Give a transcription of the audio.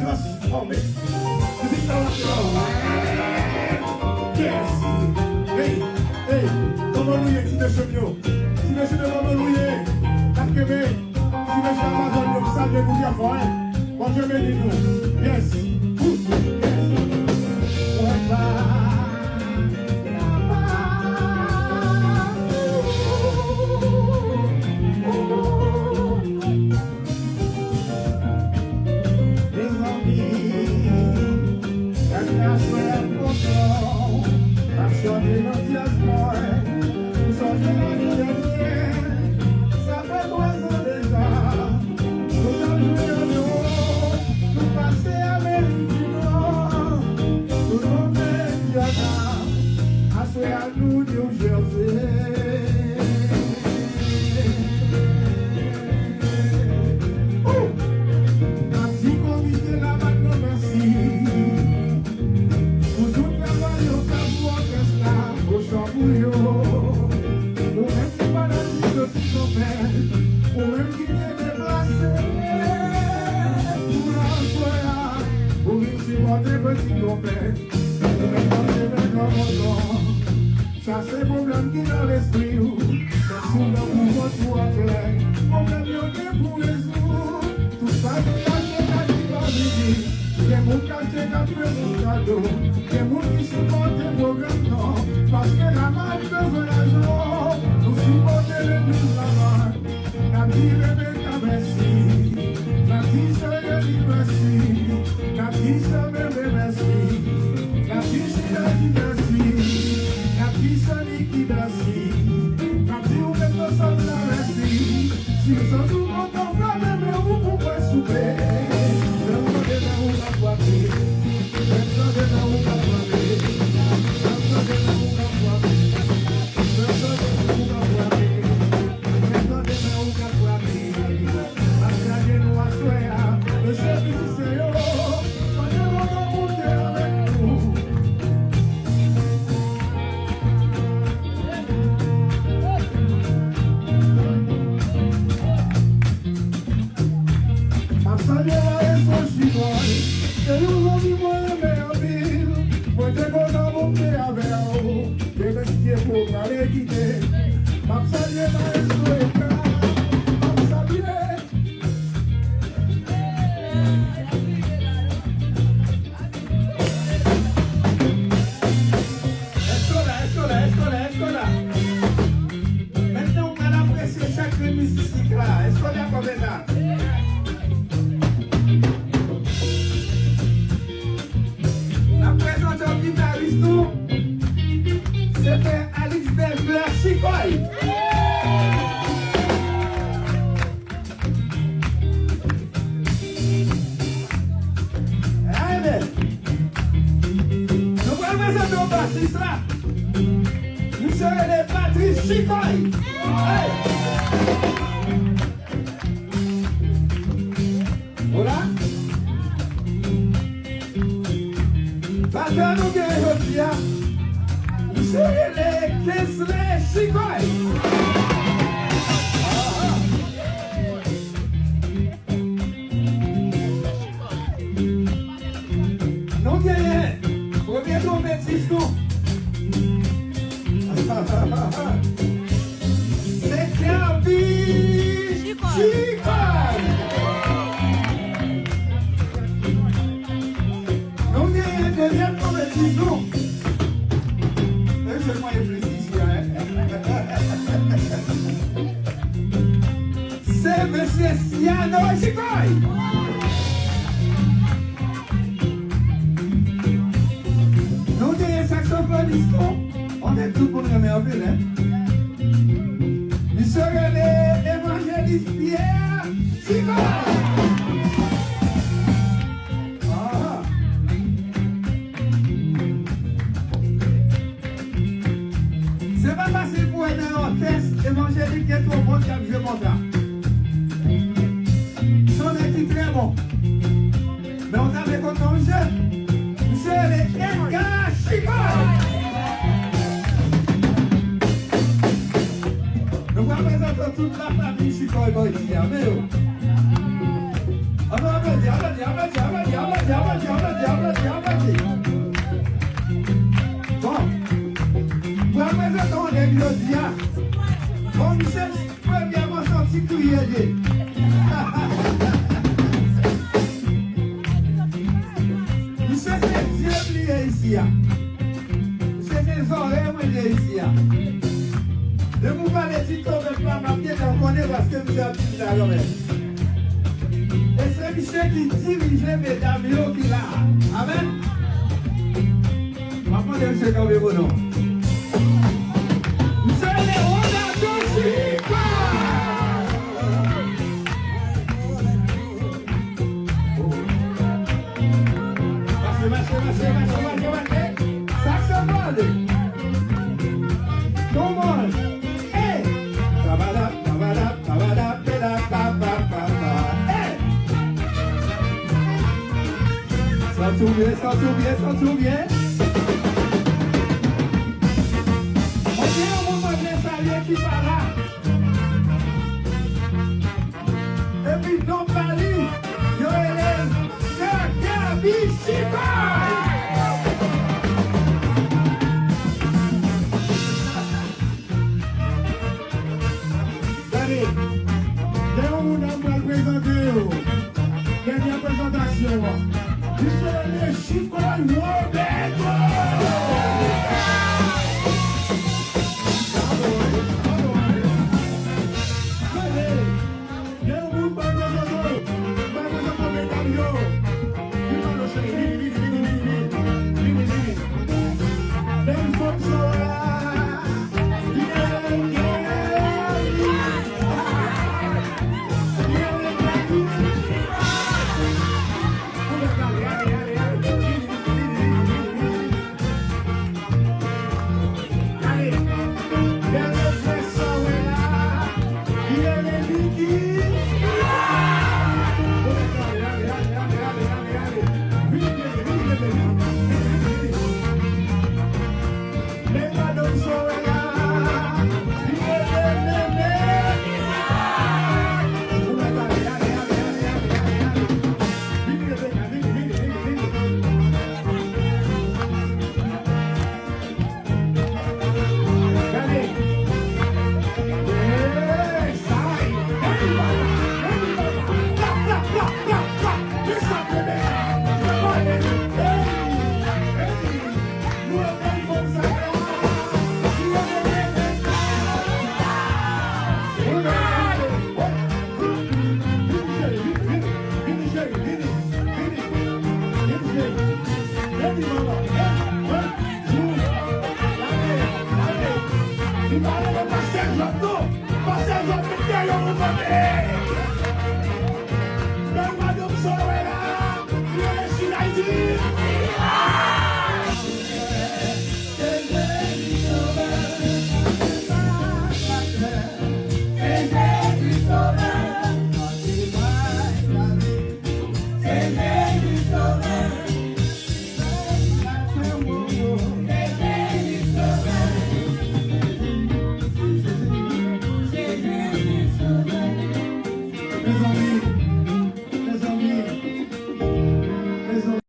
transformé. C'est dans la yes. Hey, hey, comment nous y est, si monsieur Mio? Si monsieur de comment nous y est, parce que, si monsieur Amazon, nous savons nous dire quoi, hein? Bon Dieu bénis nous. Yes. Ça c'est problème qui dans l'esprit ou c'est le pouvoir pour appeler problème y'en pour résoudre tout ça qui a été à vivre les mots qui a été à faire mon cadeau les mots qui supportent les programmes non parce que la main besoin d'argent nous supporter les nous la main la vie Rebecca merci la vie Soyeli merci la vie Sobebe merci la vie Chidaki merci qui merci, quand tu ouvres le sol de la merci, si nous sommes tout contents, mais vous pouvez souper. Je me demande où la boiter, je me demande où la boiter, je me demande où la boiter, je me demande où la boiter, je me demande où la boiter. Après nous à soya, le chef du Seigneur, on est vraiment monté avec nous. Et nous on dit moi meilleur ville, moi j'ai beau monter avec vous, j'ai vesti pour m'aller quitter, m'a salué ma espoir, m'a salué. Escola. Maintenant on va apprécier chaque musique là, escola comme ça. C'était Alex Bembler Chicoy. Allez, nous allons présenter au bassiste là. Nous serons les Patrice Chicoy. Voilà. Maintenant nous gagnons bien. C'est les Kessler Chicoy. Non, gagnez. Premier compétition. C'est Calvi Chicoy. Non, gagnez. Deuxième compétition. C'est moi le c'est monsieur Siano Chicoy. Nous sommes saxophonistes, on est tout pour nous merveilleux. Nous sommes les évangélistes Pierre Chicoy. C'est pas facile pour un orchestre évangélique qui est trop bon qui a joué comme ça. Son est très bon. Mais on t'avait comme jeu. C'est les Edgar Chicoy. Nous représentons toute la famille Chicoy ici. On va applaudir. Bon, pour présenter on est Glodia. Bon, c'est premièrement sorti crier. C'est Dieu lié ici. C'est des oreilles liées ici. Ne vous parlez pas de toi, ma pied, on connaît parce que vous avez dit ça. Et c'est Michel qui dirige mesdames qui là. Amen. Maman de M. Kambebono. C'est les Ronaldo Chica. Saxophone. Come on. Hey. Tabada, tabada, tabada, peda, pa, pa, pa, pa. Hey. Sens-tu bien. Ok, on va bien saluer qui par là. Et puis, dans Paris, yo élève, Gabi Chica. Dernière présentation. Vous serez les Chicois World